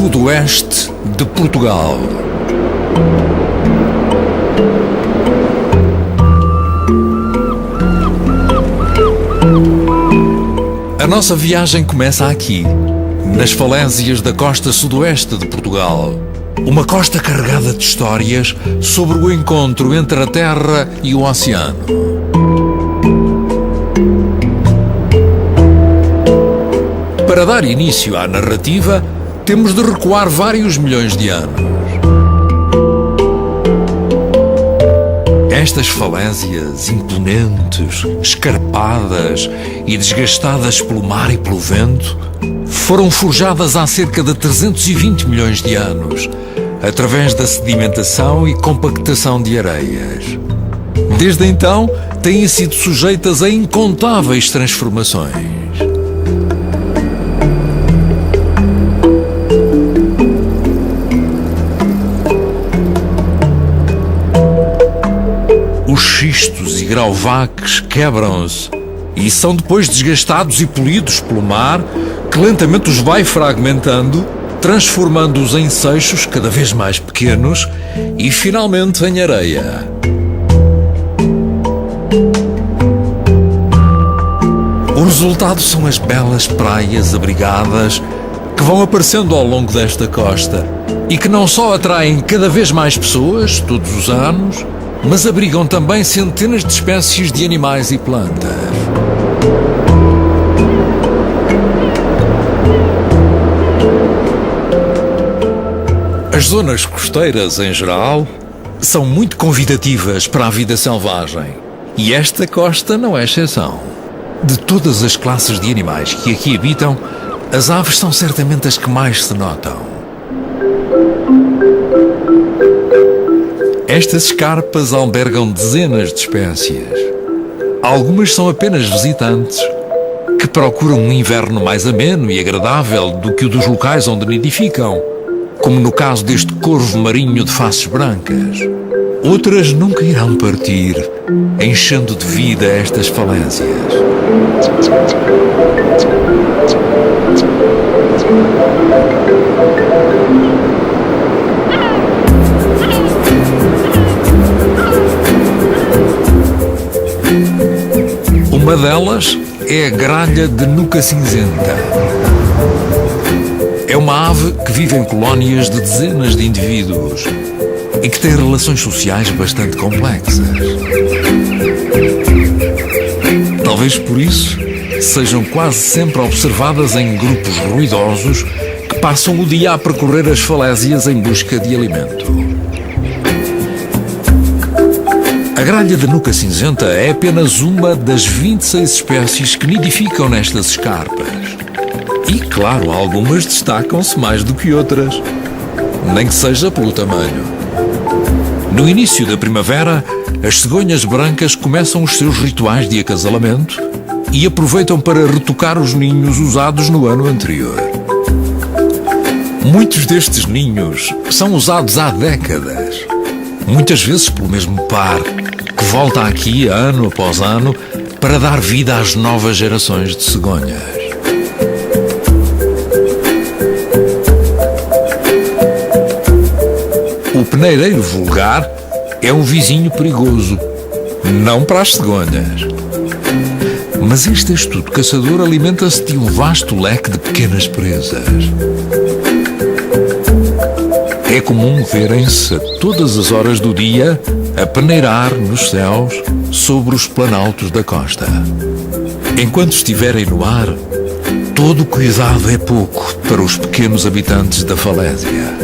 sudoeste de Portugal. A nossa viagem começa aqui, nas falésias da costa sudoeste de Portugal. Uma costa carregada de histórias sobre o encontro entre a terra e o oceano. Para dar início à narrativa, temos de recuar vários milhões de anos. Estas falésias imponentes, escarpadas e desgastadas pelo mar e pelo vento, foram forjadas há cerca de 320 milhões de anos, através da sedimentação e compactação de areias. Desde então, têm sido sujeitas a incontáveis transformações. Os xistos e grauvaques quebram-se e são depois desgastados e polidos pelo mar, que lentamente os vai fragmentando, transformando-os em seixos cada vez mais pequenos e finalmente em areia. O resultado são as belas praias abrigadas que vão aparecendo ao longo desta costa e que não só atraem cada vez mais pessoas todos os anos, mas abrigam também centenas de espécies de animais e plantas. As zonas costeiras, em geral, são muito convidativas para a vida selvagem, e esta costa não é exceção. De todas as classes de animais que aqui habitam, as aves são certamente as que mais se notam. Estas escarpas albergam dezenas de espécies. Algumas são apenas visitantes, que procuram um inverno mais ameno e agradável do que o dos locais onde nidificam, como no caso deste corvo marinho de faces brancas. Outras nunca irão partir, enchendo de vida estas falésias. Uma delas é a gralha de nuca cinzenta. É uma ave que vive em colónias de dezenas de indivíduos e que tem relações sociais bastante complexas. Talvez por isso sejam quase sempre observadas em grupos ruidosos que passam o dia a percorrer as falésias em busca de alimento. A gralha de nuca cinzenta é apenas uma das 26 espécies que nidificam nestas escarpas. E, claro, algumas destacam-se mais do que outras, nem que seja pelo tamanho. No início da primavera, as cegonhas brancas começam os seus rituais de acasalamento e aproveitam para retocar os ninhos usados no ano anterior. Muitos destes ninhos são usados há décadas, muitas vezes pelo mesmo par, que volta aqui ano após ano para dar vida às novas gerações de cegonhas. O peneireiro vulgar é um vizinho perigoso, não para as cegonhas. Mas este astuto caçador alimenta-se de um vasto leque de pequenas presas. É comum verem-se a todas as horas do dia a peneirar nos céus sobre os planaltos da costa. Enquanto estiverem no ar, todo o cuidado é pouco para os pequenos habitantes da falésia.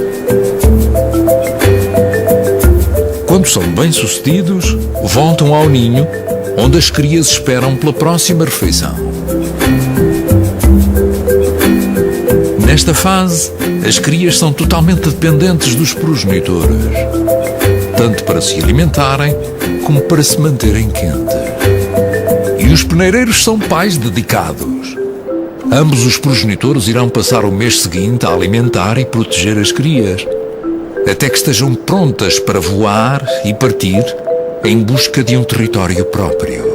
Quando são bem-sucedidos, voltam ao ninho, onde as crias esperam pela próxima refeição. Nesta fase, as crias são totalmente dependentes dos progenitores, tanto para se alimentarem como para se manterem quentes. E os peneireiros são pais dedicados. Ambos os progenitores irão passar o mês seguinte a alimentar e proteger as crias, até que estejam prontas para voar e partir em busca de um território próprio.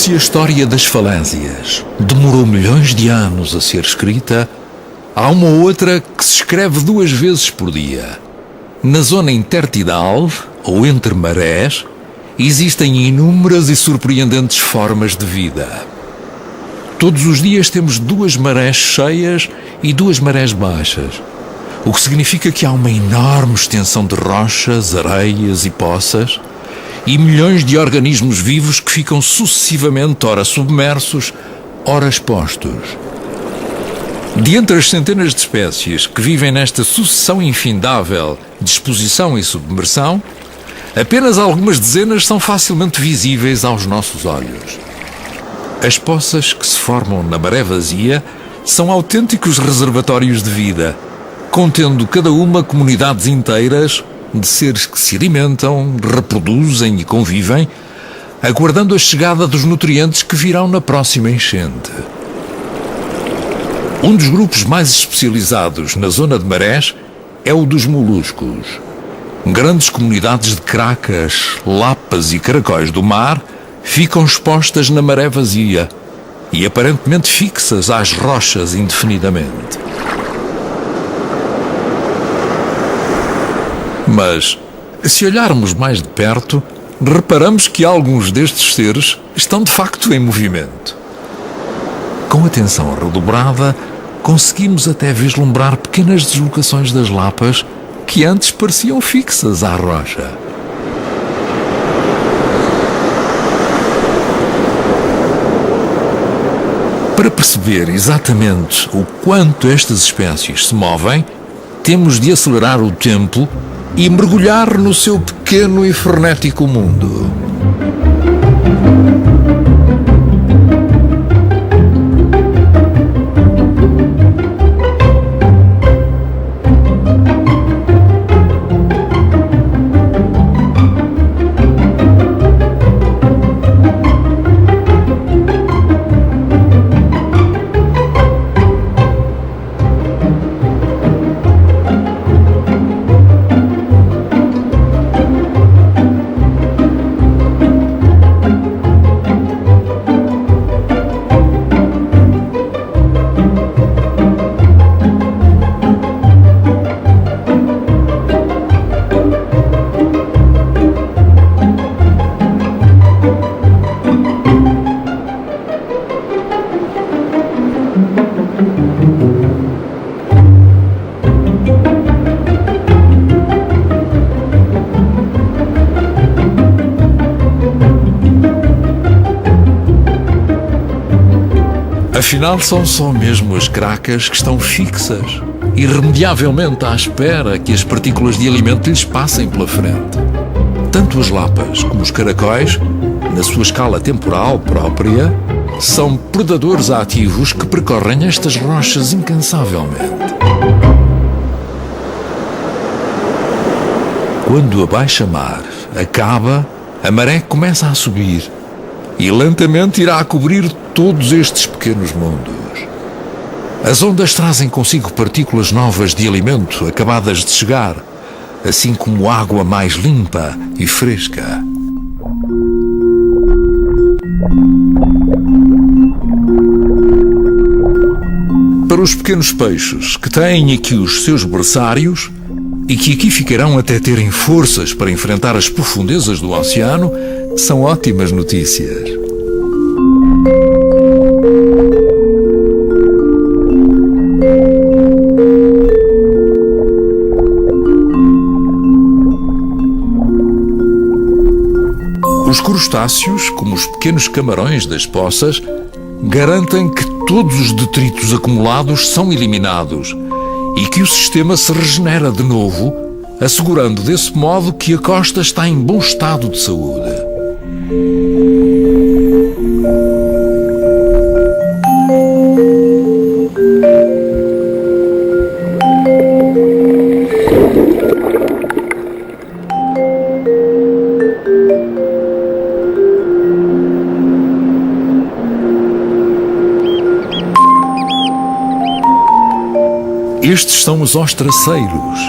Se a história das falésias demorou milhões de anos a ser escrita, há uma outra que se escreve 2 vezes por dia. Na zona intertidal, ou entre marés, existem inúmeras e surpreendentes formas de vida. Todos os dias temos 2 marés cheias e 2 marés baixas, o que significa que há uma enorme extensão de rochas, areias e poças, e milhões de organismos vivos que ficam sucessivamente ora submersos, ora expostos. De entre as centenas de espécies que vivem nesta sucessão infindável de exposição e submersão, apenas algumas dezenas são facilmente visíveis aos nossos olhos. As poças que se formam na maré vazia são autênticos reservatórios de vida, contendo cada uma comunidades inteiras de seres que se alimentam, reproduzem e convivem, aguardando a chegada dos nutrientes que virão na próxima enchente. Um dos grupos mais especializados na zona de marés é o dos moluscos. Grandes comunidades de cracas, lapas e caracóis do mar ficam expostas na maré vazia e aparentemente fixas às rochas indefinidamente. Mas, se olharmos mais de perto, reparamos que alguns destes seres estão de facto em movimento. Com atenção redobrada, conseguimos até vislumbrar pequenas deslocações das lapas que antes pareciam fixas à rocha. Para perceber exatamente o quanto estas espécies se movem, temos de acelerar o tempo e mergulhar no seu pequeno e frenético mundo. Afinal, são só mesmo as cracas que estão fixas, irremediavelmente à espera que as partículas de alimento lhes passem pela frente. Tanto as lapas como os caracóis, na sua escala temporal própria, são predadores ativos que percorrem estas rochas incansavelmente. Quando a baixa-mar acaba, a maré começa a subir e lentamente irá cobrir todos estes pequenos mundos. As ondas trazem consigo partículas novas de alimento acabadas de chegar, assim como água mais limpa e fresca. Para os pequenos peixes que têm aqui os seus berçários e que aqui ficarão até terem forças para enfrentar as profundezas do oceano, são ótimas notícias. Os crustáceos, como os pequenos camarões das poças, garantem que todos os detritos acumulados são eliminados e que o sistema se regenera de novo, assegurando desse modo que a costa está em bom estado de saúde. Estes são os ostraceiros,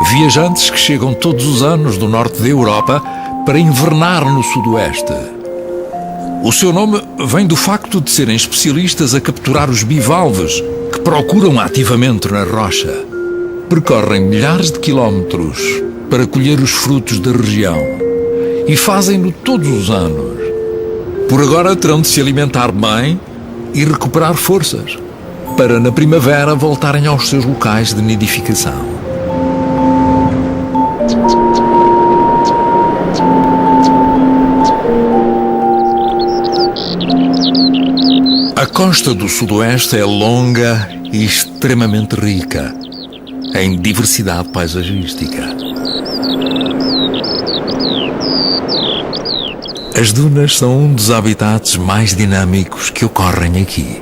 viajantes que chegam todos os anos do norte da Europa para invernar no sudoeste. O seu nome vem do facto de serem especialistas a capturar os bivalves que procuram ativamente na rocha. Percorrem milhares de quilómetros para colher os frutos da região e fazem-no todos os anos. Por agora terão de se alimentar bem e recuperar forças para na primavera voltarem aos seus locais de nidificação. A costa do Sudoeste é longa e extremamente rica em diversidade paisagística. As dunas são um dos habitats mais dinâmicos que ocorrem aqui.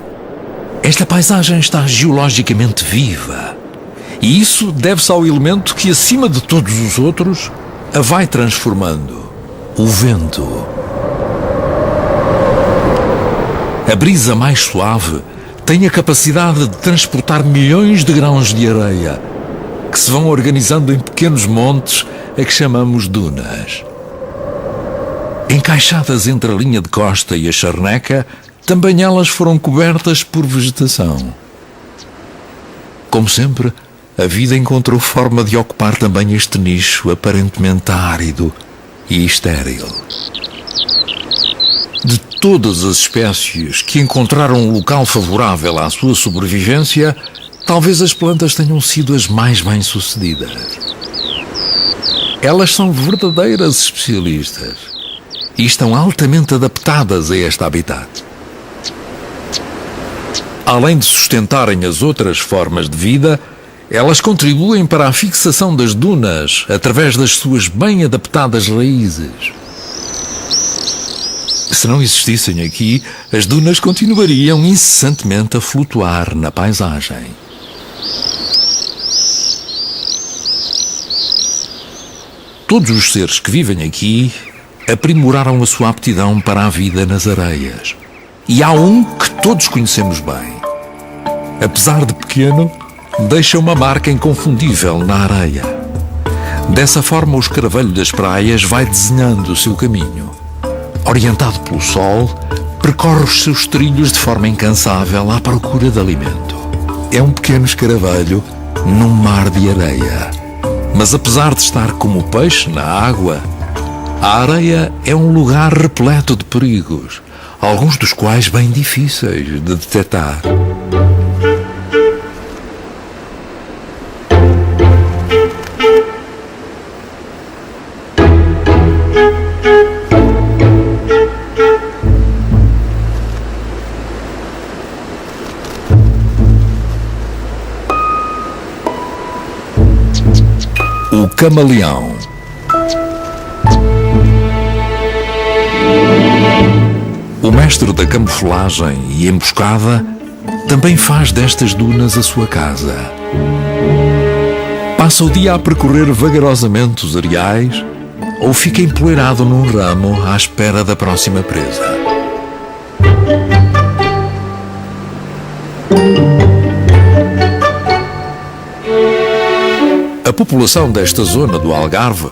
Esta paisagem está geologicamente viva e isso deve-se ao elemento que, acima de todos os outros, a vai transformando: o vento. A brisa mais suave tem a capacidade de transportar milhões de grãos de areia que se vão organizando em pequenos montes a que chamamos dunas. Encaixadas entre a linha de costa e a charneca, também elas foram cobertas por vegetação. Como sempre, a vida encontrou forma de ocupar também este nicho aparentemente árido e estéril. De todas as espécies que encontraram um local favorável à sua sobrevivência, talvez as plantas tenham sido as mais bem-sucedidas. Elas são verdadeiras especialistas e estão altamente adaptadas a este habitat. Além de sustentarem as outras formas de vida, elas contribuem para a fixação das dunas através das suas bem adaptadas raízes. Se não existissem aqui, as dunas continuariam incessantemente a flutuar na paisagem. Todos os seres que vivem aqui aprimoraram a sua aptidão para a vida nas areias. E há um que todos conhecemos bem. Apesar de pequeno, deixa uma marca inconfundível na areia. Dessa forma, o escaravelho das praias vai desenhando o seu caminho. Orientado pelo sol, percorre os seus trilhos de forma incansável à procura de alimento. É um pequeno escaravelho num mar de areia. Mas apesar de estar como o peixe na água, a areia é um lugar repleto de perigos, alguns dos quais bem difíceis de detectar. O camaleão. O mestre da camuflagem e emboscada também faz destas dunas a sua casa. Passa o dia a percorrer vagarosamente os areais ou fica empoeirado num ramo à espera da próxima presa. A população desta zona do Algarve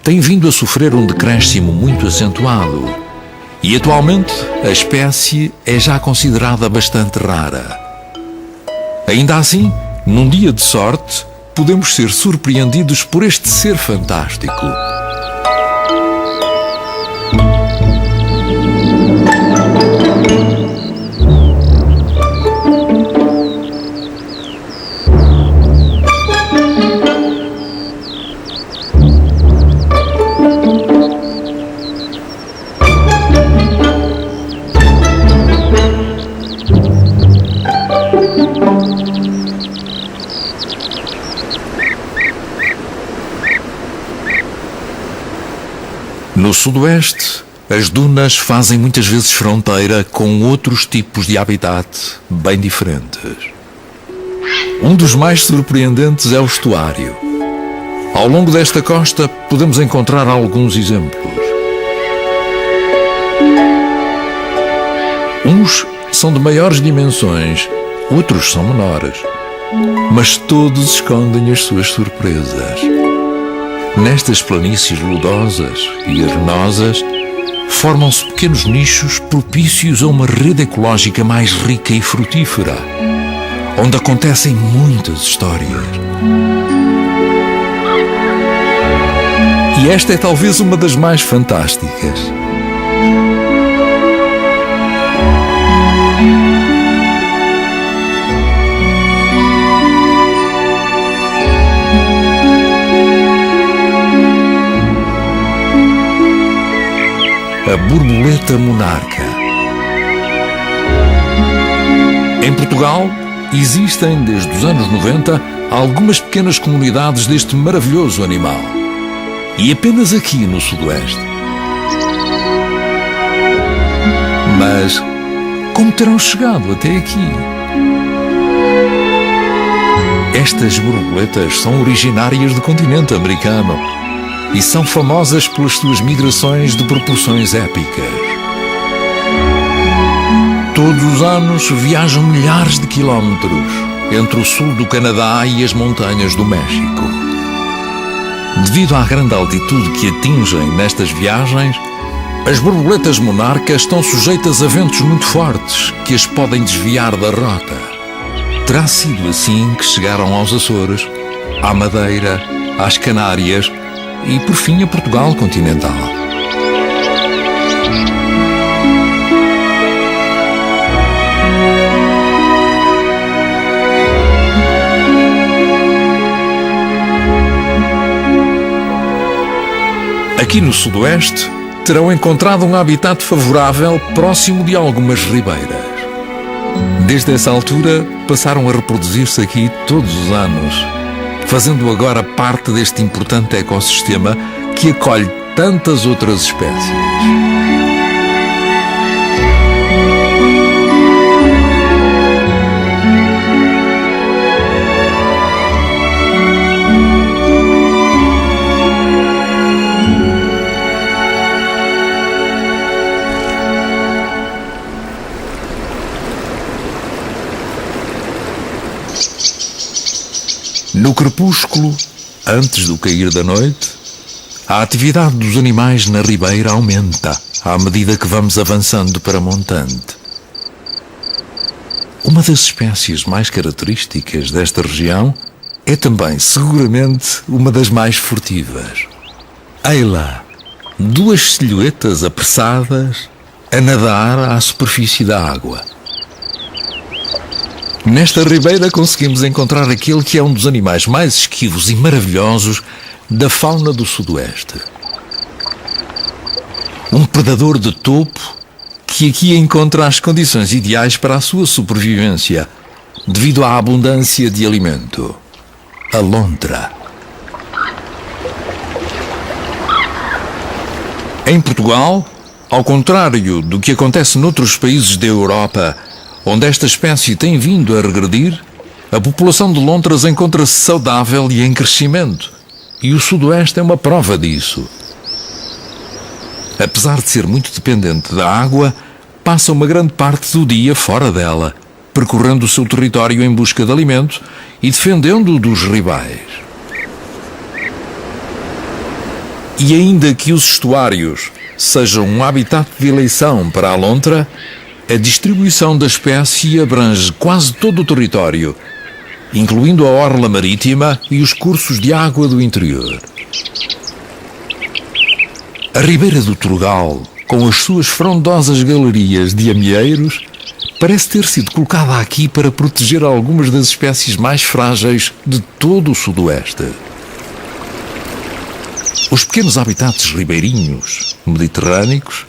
tem vindo a sofrer um decréscimo muito acentuado e atualmente a espécie é já considerada bastante rara. Ainda assim, num dia de sorte, podemos ser surpreendidos por este ser fantástico. No Sudoeste, as dunas fazem muitas vezes fronteira com outros tipos de habitat bem diferentes. Um dos mais surpreendentes é o estuário. Ao longo desta costa podemos encontrar alguns exemplos. Uns são de maiores dimensões, outros são menores, mas todos escondem as suas surpresas. Nestas planícies lodosas e arenosas, formam-se pequenos nichos propícios a uma rede ecológica mais rica e frutífera, onde acontecem muitas histórias. E esta é talvez uma das mais fantásticas. A borboleta monarca. Em Portugal, existem desde os anos 90 algumas pequenas comunidades deste maravilhoso animal. E apenas aqui no Sudoeste. Mas como terão chegado até aqui? Estas borboletas são originárias do continente americano e são famosas pelas suas migrações de proporções épicas. Todos os anos viajam milhares de quilómetros entre o sul do Canadá e as montanhas do México. Devido à grande altitude que atingem nestas viagens, as borboletas monarcas estão sujeitas a ventos muito fortes que as podem desviar da rota. Terá sido assim que chegaram aos Açores, à Madeira, às Canárias e, por fim, a Portugal continental. Aqui no Sudoeste, terão encontrado um habitat favorável próximo de algumas ribeiras. Desde essa altura, passaram a reproduzir-se aqui todos os anos, fazendo agora parte deste importante ecossistema que acolhe tantas outras espécies. No crepúsculo, antes do cair da noite, a atividade dos animais na ribeira aumenta à medida que vamos avançando para montante. Uma das espécies mais características desta região é também, seguramente, uma das mais furtivas. Ei lá, duas silhuetas apressadas a nadar à superfície da água. Nesta ribeira conseguimos encontrar aquele que é um dos animais mais esquivos e maravilhosos da fauna do Sudoeste. Um predador de topo que aqui encontra as condições ideais para a sua sobrevivência, devido à abundância de alimento. A lontra. Em Portugal, ao contrário do que acontece noutros países da Europa, onde esta espécie tem vindo a regredir, a população de lontras encontra-se saudável e em crescimento, e o Sudoeste é uma prova disso. Apesar de ser muito dependente da água, passa uma grande parte do dia fora dela, percorrendo o seu território em busca de alimento e defendendo-o dos rivais. E ainda que os estuários sejam um habitat de eleição para a lontra, a distribuição da espécie abrange quase todo o território, incluindo a orla marítima e os cursos de água do interior. A Ribeira do Turgal, com as suas frondosas galerias de amieiros, parece ter sido colocada aqui para proteger algumas das espécies mais frágeis de todo o Sudoeste. Os pequenos habitats ribeirinhos mediterrâneos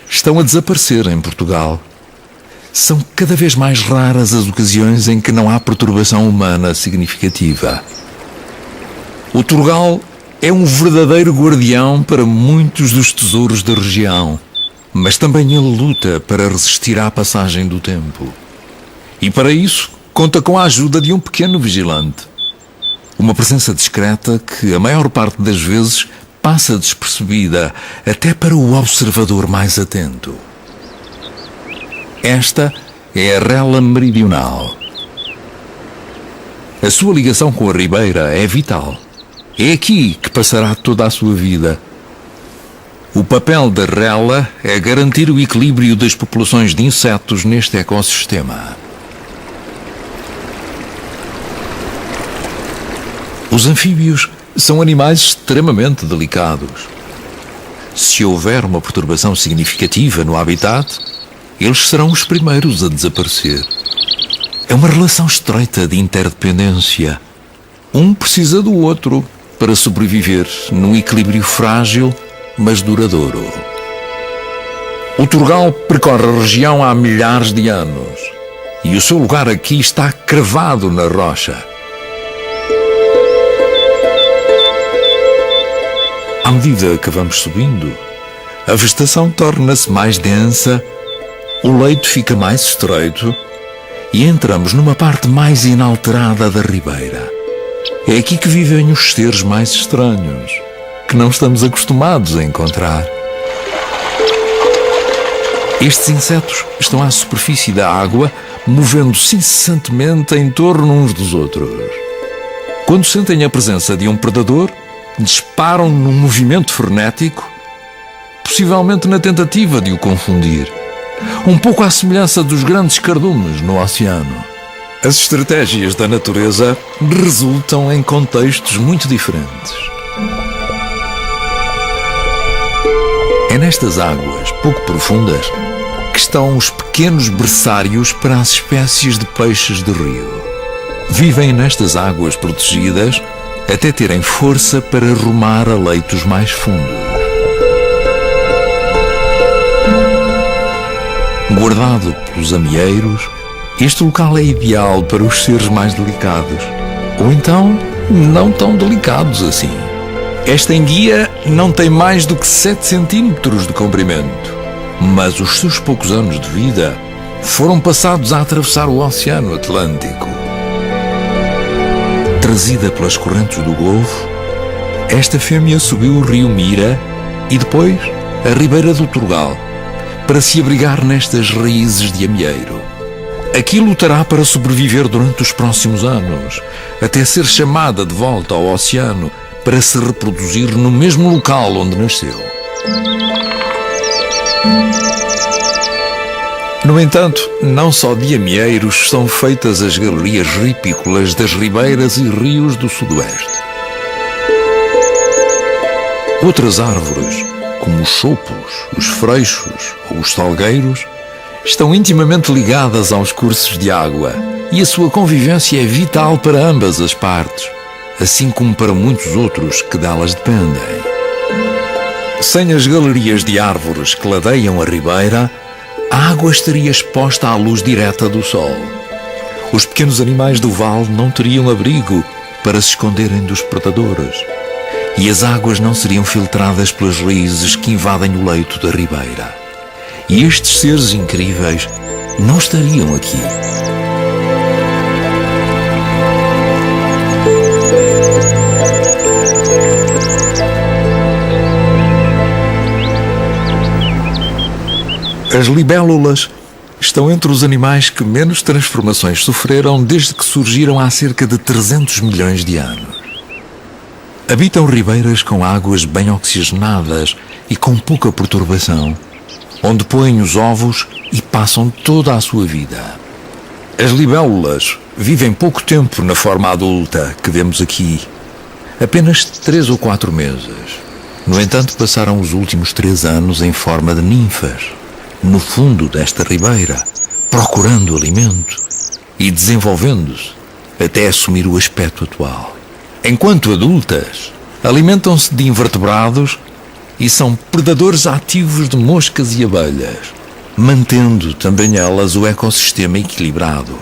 estão a desaparecer em Portugal. São cada vez mais raras as ocasiões em que não há perturbação humana significativa. O Turgal é um verdadeiro guardião para muitos dos tesouros da região, mas também ele luta para resistir à passagem do tempo. E para isso conta com a ajuda de um pequeno vigilante. Uma presença discreta que a maior parte das vezes passa despercebida até para o observador mais atento. Esta é a rela meridional. A sua ligação com a ribeira é vital. É aqui que passará toda a sua vida. O papel da rela é garantir o equilíbrio das populações de insetos neste ecossistema. Os anfíbios são animais extremamente delicados. Se houver uma perturbação significativa no habitat, eles serão os primeiros a desaparecer. É uma relação estreita de interdependência. Um precisa do outro para sobreviver num equilíbrio frágil, mas duradouro. O turgal percorre a região há milhares de anos e o seu lugar aqui está cravado na rocha. À medida que vamos subindo, a vegetação torna-se mais densa, o leito fica mais estreito e entramos numa parte mais inalterada da ribeira. É aqui que vivem os seres mais estranhos, que não estamos acostumados a encontrar. Estes insetos estão à superfície da água, movendo-se incessantemente em torno uns dos outros. Quando sentem a presença de um predador, disparam num movimento frenético, possivelmente na tentativa de o confundir. Um pouco à semelhança dos grandes cardumes no oceano. As estratégias da natureza resultam em contextos muito diferentes. É nestas águas pouco profundas que estão os pequenos berçários para as espécies de peixes de rio. Vivem nestas águas protegidas até terem força para rumar a leitos mais fundos. Guardado pelos amieiros, este local é ideal para os seres mais delicados, ou então não tão delicados assim. Esta enguia não tem mais do que 7 centímetros de comprimento, mas os seus poucos anos de vida foram passados a atravessar o Oceano Atlântico. Trazida pelas correntes do Golfo, esta fêmea subiu o rio Mira e depois a ribeira do Turgal para se abrigar nestas raízes de amieiro. Aqui lutará para sobreviver durante os próximos anos, até ser chamada de volta ao oceano para se reproduzir no mesmo local onde nasceu. No entanto, não só de amieiros são feitas as galerias ripícolas das ribeiras e rios do sudoeste. Outras árvores, como os choupos, os freixos ou os salgueiros, estão intimamente ligadas aos cursos de água e a sua convivência é vital para ambas as partes, assim como para muitos outros que delas dependem. Sem as galerias de árvores que ladeiam a ribeira, a água estaria exposta à luz direta do sol. Os pequenos animais do vale não teriam abrigo para se esconderem dos predadores e as águas não seriam filtradas pelas raízes que invadem o leito da ribeira. E estes seres incríveis não estariam aqui. As libélulas estão entre os animais que menos transformações sofreram desde que surgiram há cerca de 300 milhões de anos. Habitam ribeiras com águas bem oxigenadas e com pouca perturbação, onde põem os ovos e passam toda a sua vida. As libélulas vivem pouco tempo na forma adulta que vemos aqui, apenas 3 ou 4 meses. No entanto, passaram os últimos 3 anos em forma de ninfas, no fundo desta ribeira, procurando alimento e desenvolvendo-se até assumir o aspecto atual. Enquanto adultas, alimentam-se de invertebrados e são predadores ativos de moscas e abelhas, mantendo também elas o ecossistema equilibrado.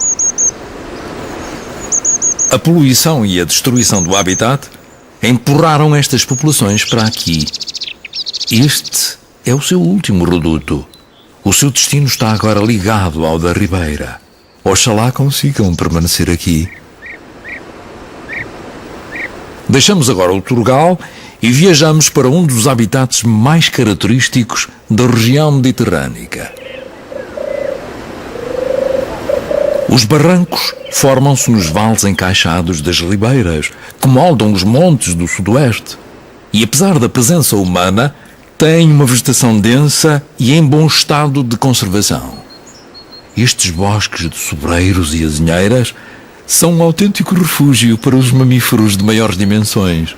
A poluição e a destruição do habitat empurraram estas populações para aqui. Este é o seu último reduto. O seu destino está agora ligado ao da ribeira. Oxalá consigam permanecer aqui. Deixamos agora o Turgal e viajamos para um dos habitats mais característicos da região mediterrânica. Os barrancos formam-se nos vales encaixados das ribeiras, que moldam os montes do sudoeste. E apesar da presença humana, Têm uma vegetação densa e em bom estado de conservação. Estes bosques de sobreiros e azinheiras são um autêntico refúgio para os mamíferos de maiores dimensões,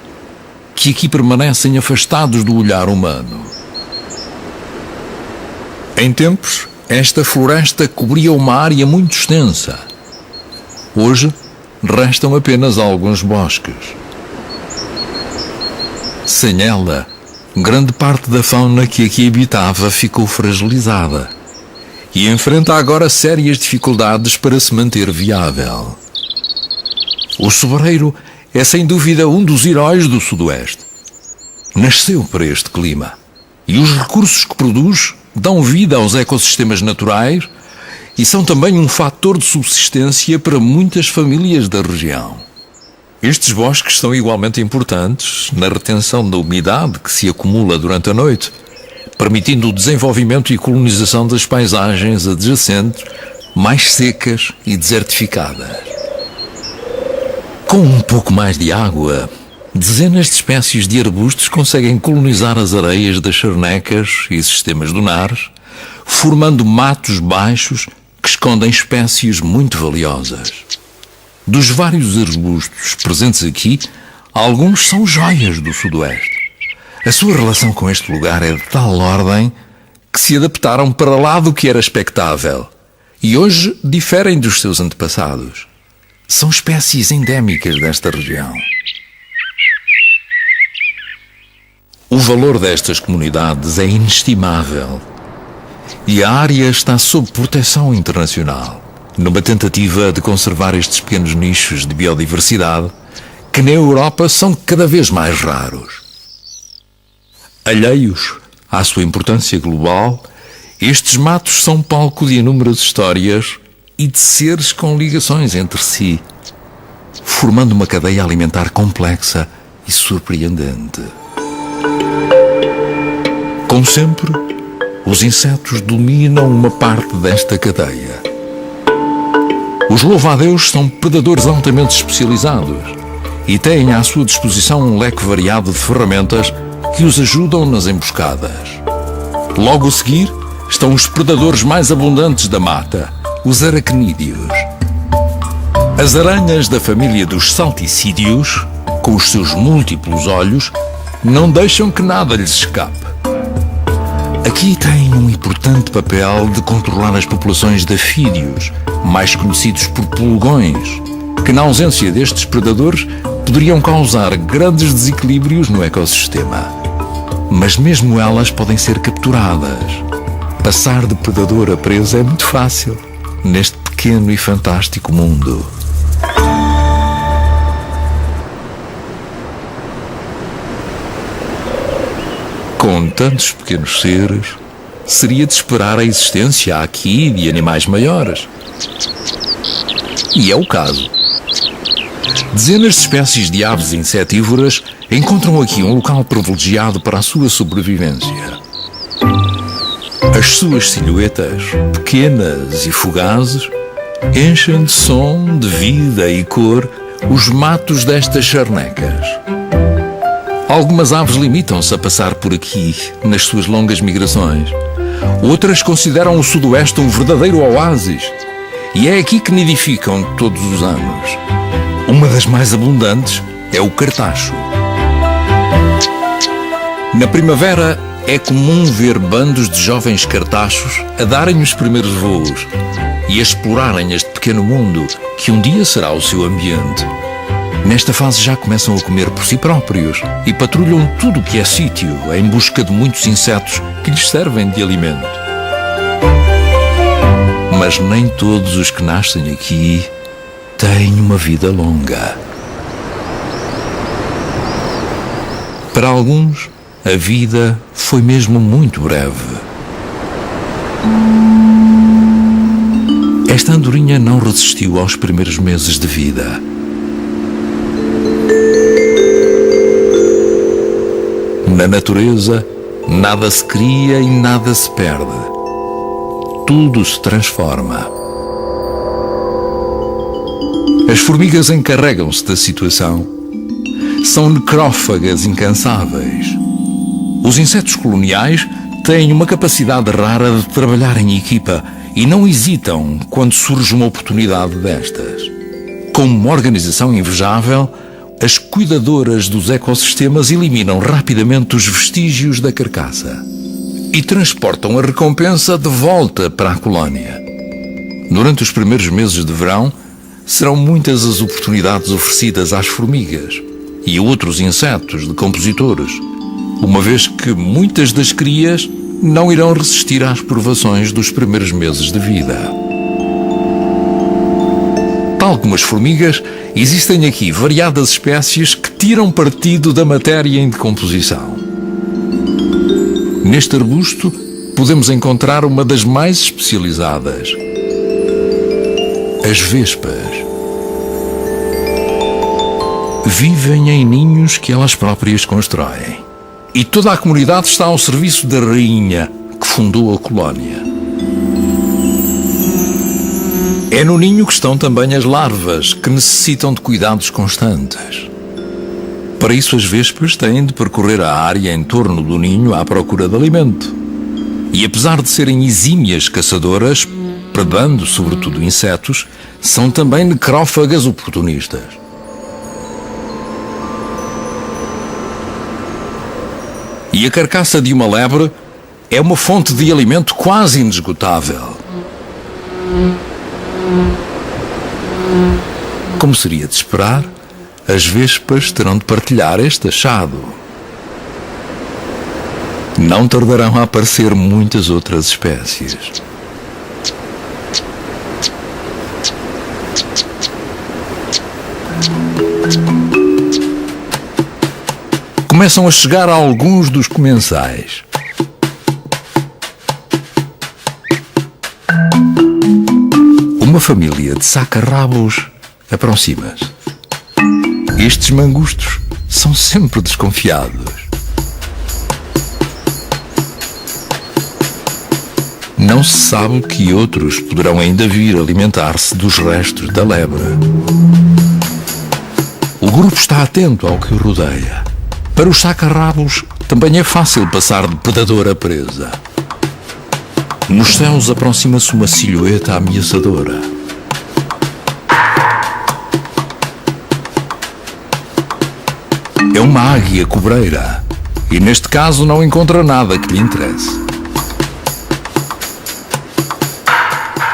que aqui permanecem afastados do olhar humano. Em tempos, esta floresta cobria uma área muito extensa. Hoje, restam apenas alguns bosques. Sem ela, grande parte da fauna que aqui habitava ficou fragilizada e enfrenta agora sérias dificuldades para se manter viável. O sobreiro é sem dúvida um dos heróis do Sudoeste. Nasceu para este clima e os recursos que produz dão vida aos ecossistemas naturais e são também um fator de subsistência para muitas famílias da região. Estes bosques são igualmente importantes na retenção da umidade que se acumula durante a noite, permitindo o desenvolvimento e colonização das paisagens adjacentes mais secas e desertificadas. Com um pouco mais de água, dezenas de espécies de arbustos conseguem colonizar as areias das charnecas e sistemas dunares, formando matos baixos que escondem espécies muito valiosas. Dos vários arbustos presentes aqui, alguns são joias do Sudoeste. A sua relação com este lugar é de tal ordem que se adaptaram para lá do que era expectável e hoje diferem dos seus antepassados. São espécies endémicas desta região. O valor destas comunidades é inestimável e a área está sob proteção internacional, numa tentativa de conservar estes pequenos nichos de biodiversidade que na Europa são cada vez mais raros. Alheios à sua importância global, estes matos são palco de inúmeras histórias e de seres com ligações entre si, formando uma cadeia alimentar complexa e surpreendente. Como sempre, os insetos dominam uma parte desta cadeia. Os louva-a-Deus são predadores altamente especializados e têm à sua disposição um leque variado de ferramentas que os ajudam nas emboscadas. Logo a seguir estão os predadores mais abundantes da mata, os aracnídeos. As aranhas da família dos salticídeos, com os seus múltiplos olhos, não deixam que nada lhes escape. Aqui têm um importante papel de controlar as populações de afídeos, mais conhecidos por pulgões, que na ausência destes predadores poderiam causar grandes desequilíbrios no ecossistema. Mas mesmo elas podem ser capturadas. Passar de predador a presa é muito fácil neste pequeno e fantástico mundo. Com tantos pequenos seres, seria de esperar a existência aqui de animais maiores. E é o caso. Dezenas de espécies de aves insetívoras encontram aqui um local privilegiado para a sua sobrevivência. As suas silhuetas, pequenas e fugazes, enchem de som, de vida e cor os matos destas charnecas. Algumas aves limitam-se a passar por aqui nas suas longas migrações. Outras consideram o Sudoeste um verdadeiro oásis e é aqui que nidificam todos os anos. Uma das mais abundantes é o cartacho. Na primavera é comum ver bandos de jovens cartachos a darem os primeiros voos e a explorarem este pequeno mundo que um dia será o seu ambiente. Nesta fase já começam a comer por si próprios e patrulham tudo o que é sítio em busca de muitos insetos que lhes servem de alimento. Mas nem todos os que nascem aqui têm uma vida longa. Para alguns, a vida foi mesmo muito breve. Esta andorinha não resistiu aos primeiros meses de vida. Na natureza, nada se cria e nada se perde. Tudo se transforma. As formigas encarregam-se da situação. São necrófagas incansáveis. Os insetos coloniais têm uma capacidade rara de trabalhar em equipa e não hesitam quando surge uma oportunidade destas. Com uma organização invejável, as cuidadoras dos ecossistemas eliminam rapidamente os vestígios da carcaça e transportam a recompensa de volta para a colónia. Durante os primeiros meses de verão, serão muitas as oportunidades oferecidas às formigas e a outros insetos decompositores, uma vez que muitas das crias não irão resistir às provações dos primeiros meses de vida. Tal como as formigas, existem aqui variadas espécies que tiram partido da matéria em decomposição. Neste arbusto, podemos encontrar uma das mais especializadas, as vespas. Vivem em ninhos que elas próprias constroem. E toda a comunidade está ao serviço da rainha que fundou a colónia. É no ninho que estão também as larvas, que necessitam de cuidados constantes. Para isso, as vespas têm de percorrer a área em torno do ninho à procura de alimento. E apesar de serem exímias caçadoras, predando sobretudo insetos, são também necrófagas oportunistas. E a carcaça de uma lebre é uma fonte de alimento quase inesgotável. Como seria de esperar, as vespas terão de partilhar este achado. Não tardarão a aparecer muitas outras espécies. Começam a chegar alguns dos comensais. Uma família de saca-rabos aproxima-se. Estes mangustos são sempre desconfiados. Não se sabe que outros poderão ainda vir alimentar-se dos restos da lebre. O grupo está atento ao que o rodeia. Para os saca-rabos, também é fácil passar de predadora presa. Nos céus aproxima-se uma silhueta ameaçadora. É uma águia cobreira e, neste caso, não encontra nada que lhe interesse.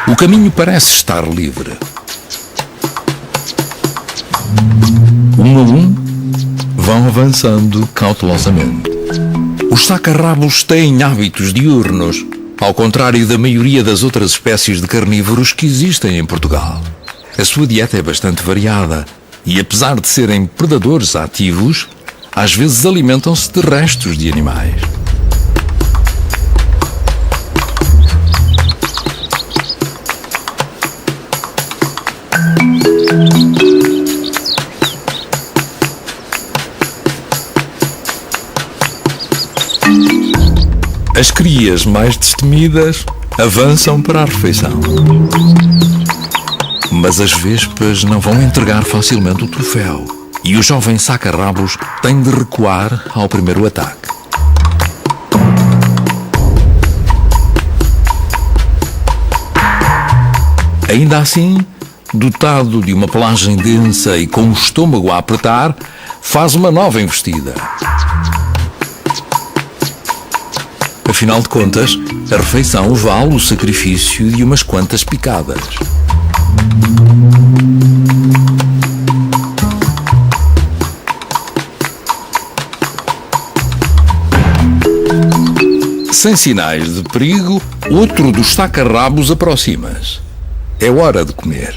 O caminho parece estar livre. Um a um, vão avançando cautelosamente. Os saca-rabos têm hábitos diurnos, ao contrário da maioria das outras espécies de carnívoros que existem em Portugal. A sua dieta é bastante variada e, apesar de serem predadores ativos, às vezes alimentam-se de restos de animais. As crias mais destemidas avançam para a refeição. Mas as vespas não vão entregar facilmente o troféu e o jovem saca-rabos tem de recuar ao primeiro ataque. Ainda assim, dotado de uma pelagem densa e com o estômago a apertar, faz uma nova investida. Afinal de contas, a refeição vale o sacrifício de umas quantas picadas. Sem sinais de perigo, outro dos saca-rabos aproxima-se. É hora de comer.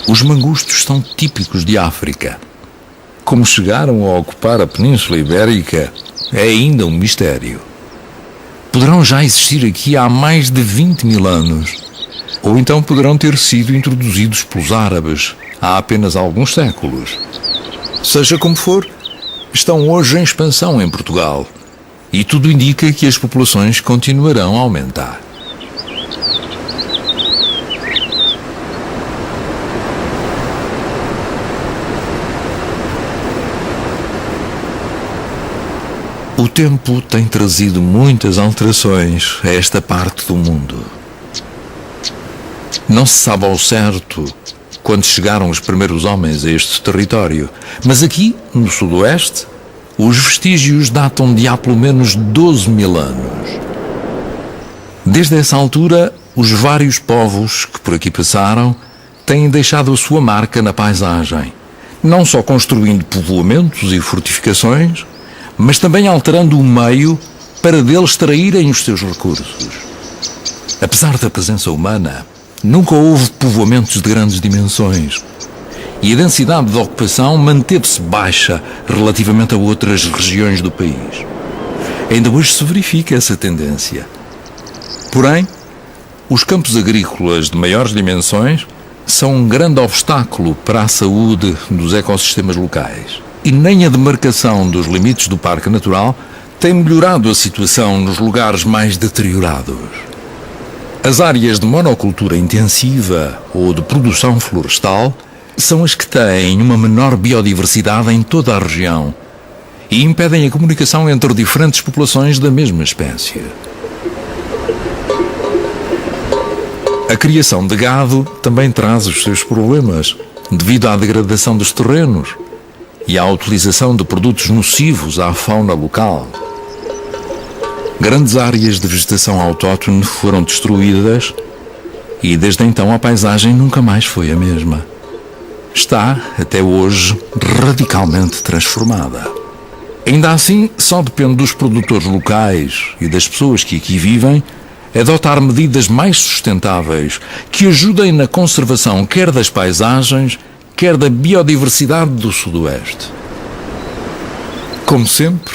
Os mangustos são típicos de África. Como chegaram a ocupar a Península Ibérica é ainda um mistério. Poderão já existir aqui há mais de 20.000 anos, ou então poderão ter sido introduzidos pelos árabes há apenas alguns séculos. Seja como for, estão hoje em expansão em Portugal e tudo indica que as populações continuarão a aumentar. O tempo tem trazido muitas alterações a esta parte do mundo. Não se sabe ao certo quando chegaram os primeiros homens a este território, mas aqui, no sudoeste, os vestígios datam de há pelo menos 12.000 anos. Desde essa altura, os vários povos que por aqui passaram têm deixado a sua marca na paisagem, não só construindo povoamentos e fortificações, mas também alterando o meio para deles extraírem os seus recursos. Apesar da presença humana, nunca houve povoamentos de grandes dimensões e a densidade de ocupação manteve-se baixa relativamente a outras regiões do país. Ainda hoje se verifica essa tendência. Porém, os campos agrícolas de maiores dimensões são um grande obstáculo para a saúde dos ecossistemas locais. E nem a demarcação dos limites do Parque Natural tem melhorado a situação nos lugares mais deteriorados. As áreas de monocultura intensiva ou de produção florestal são as que têm uma menor biodiversidade em toda a região e impedem a comunicação entre diferentes populações da mesma espécie. A criação de gado também traz os seus problemas, devido à degradação dos terrenos e à utilização de produtos nocivos à fauna local. Grandes áreas de vegetação autóctone foram destruídas e desde então a paisagem nunca mais foi a mesma. Está, até hoje, radicalmente transformada. Ainda assim, só depende dos produtores locais e das pessoas que aqui vivem adotar medidas mais sustentáveis que ajudem na conservação quer das paisagens, quer da biodiversidade do Sudoeste. Como sempre,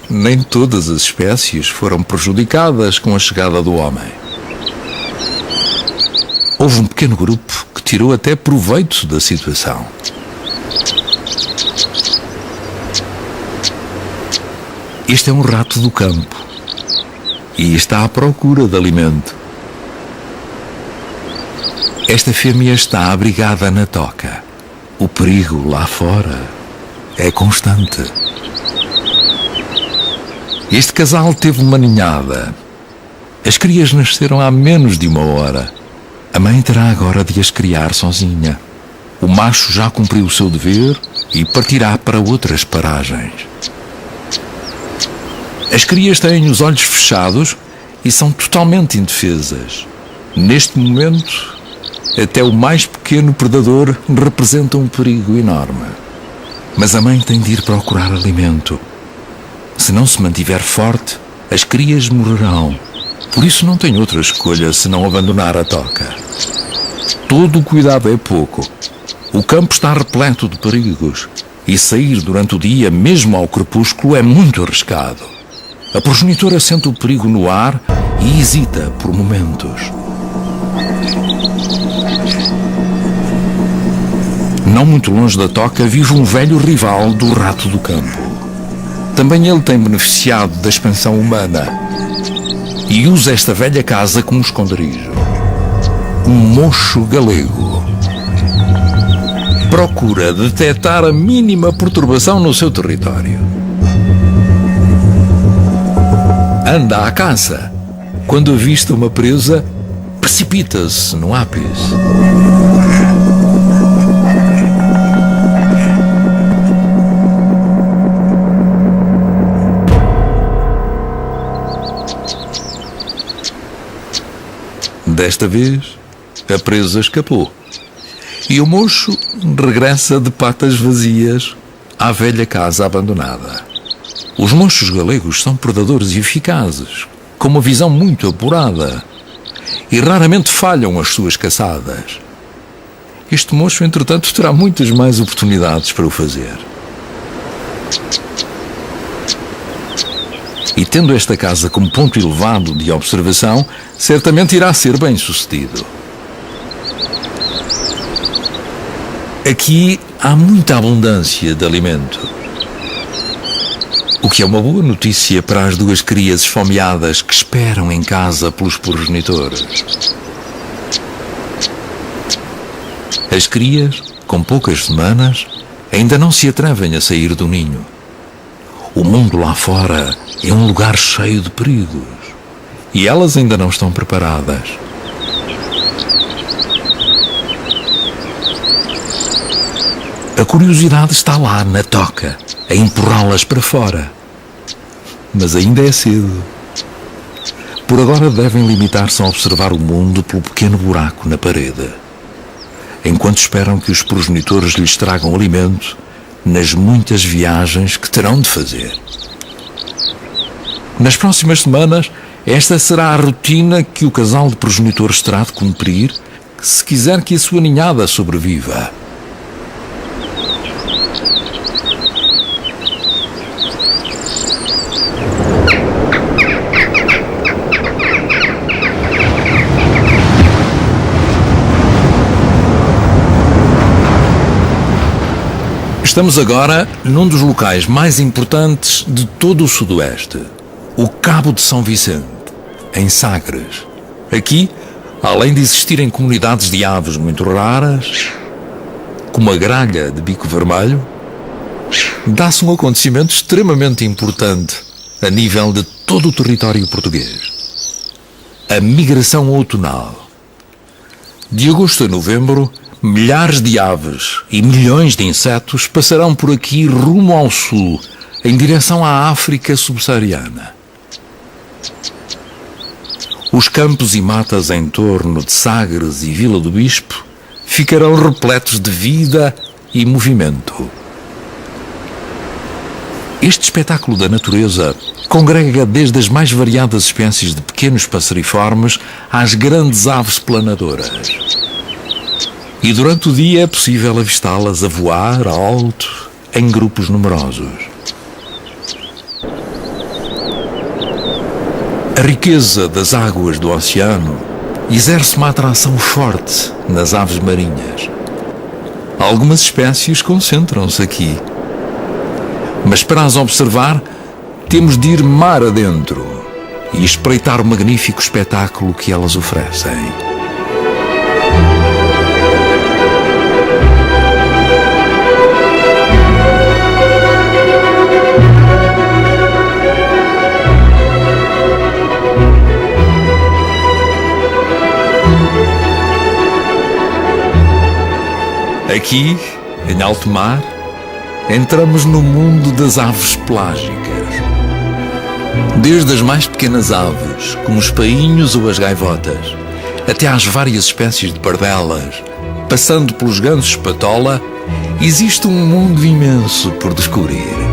nem todas as espécies foram prejudicadas com a chegada do homem. Houve um pequeno grupo que tirou até proveito da situação. Este é um rato do campo e está à procura de alimento. Esta fêmea está abrigada na toca. O perigo lá fora é constante. Este casal teve uma ninhada. As crias nasceram há menos de 1 hora. A mãe terá agora de as criar sozinha. O macho já cumpriu o seu dever e partirá para outras paragens. As crias têm os olhos fechados e são totalmente indefesas. Neste momento, até o mais pequeno predador representa um perigo enorme. Mas a mãe tem de ir procurar alimento. Se não se mantiver forte, as crias morrerão. Por isso não tem outra escolha senão abandonar a toca. Todo o cuidado é pouco. O campo está repleto de perigos e sair durante o dia, mesmo ao crepúsculo, é muito arriscado. A progenitora sente o perigo no ar e hesita por momentos. Não muito longe da toca vive um velho rival do rato do campo. Também ele tem beneficiado da expansão humana e usa esta velha casa como esconderijo. Um mocho galego procura detectar a mínima perturbação no seu território. Anda à caça. Quando avista uma presa, precipita-se no ápice. Desta vez, a presa escapou e o mocho regressa de patas vazias à velha casa abandonada. Os mochos galegos são predadores eficazes, com uma visão muito apurada e raramente falham as suas caçadas. Este mocho, entretanto, terá muitas mais oportunidades para o fazer. E tendo esta casa como ponto elevado de observação, certamente irá ser bem sucedido. Aqui há muita abundância de alimento, o que é uma boa notícia para as duas crias esfomeadas que esperam em casa pelos progenitores. As crias, com poucas semanas, ainda não se atrevem a sair do ninho. O mundo lá fora é um lugar cheio de perigos e elas ainda não estão preparadas. A curiosidade está lá, na toca, a empurrá-las para fora. Mas ainda é cedo. Por agora devem limitar-se a observar o mundo pelo pequeno buraco na parede, enquanto esperam que os progenitores lhes tragam alimento nas muitas viagens que terão de fazer. Nas próximas semanas, esta será a rotina que o casal de progenitores terá de cumprir se quiser que a sua ninhada sobreviva. Estamos agora num dos locais mais importantes de todo o Sudoeste, o Cabo de São Vicente, em Sagres. Aqui, além de existirem comunidades de aves muito raras, como a gralha de bico vermelho, dá-se um acontecimento extremamente importante a nível de todo o território português: a migração outonal. De agosto a novembro, milhares de aves e milhões de insetos passarão por aqui rumo ao sul, em direção à África subsaariana. Os campos e matas em torno de Sagres e Vila do Bispo ficarão repletos de vida e movimento. Este espetáculo da natureza congrega desde as mais variadas espécies de pequenos passeriformes às grandes aves planadoras. E durante o dia é possível avistá-las a voar alto em grupos numerosos. A riqueza das águas do oceano exerce uma atração forte nas aves marinhas. Algumas espécies concentram-se aqui. Mas para as observar, temos de ir mar adentro e espreitar o magnífico espetáculo que elas oferecem. Aqui, em alto mar, entramos no mundo das aves pelágicas. Desde as mais pequenas aves, como os painhos ou as gaivotas, até às várias espécies de pardelas, passando pelos gansos patola, existe um mundo imenso por descobrir.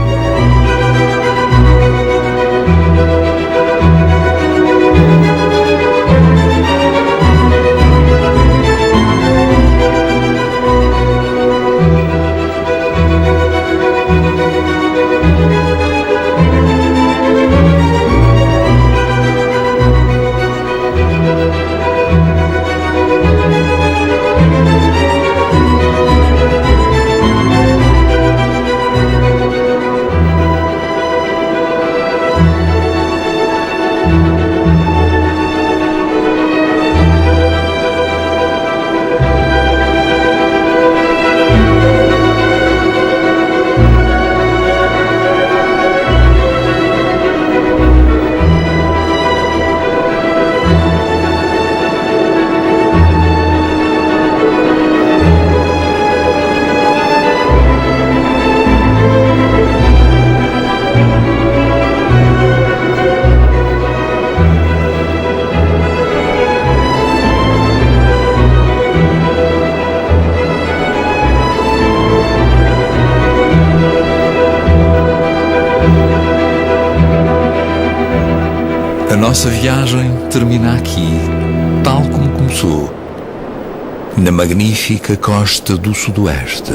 A nossa viagem termina aqui, tal como começou, na magnífica costa do Sudoeste.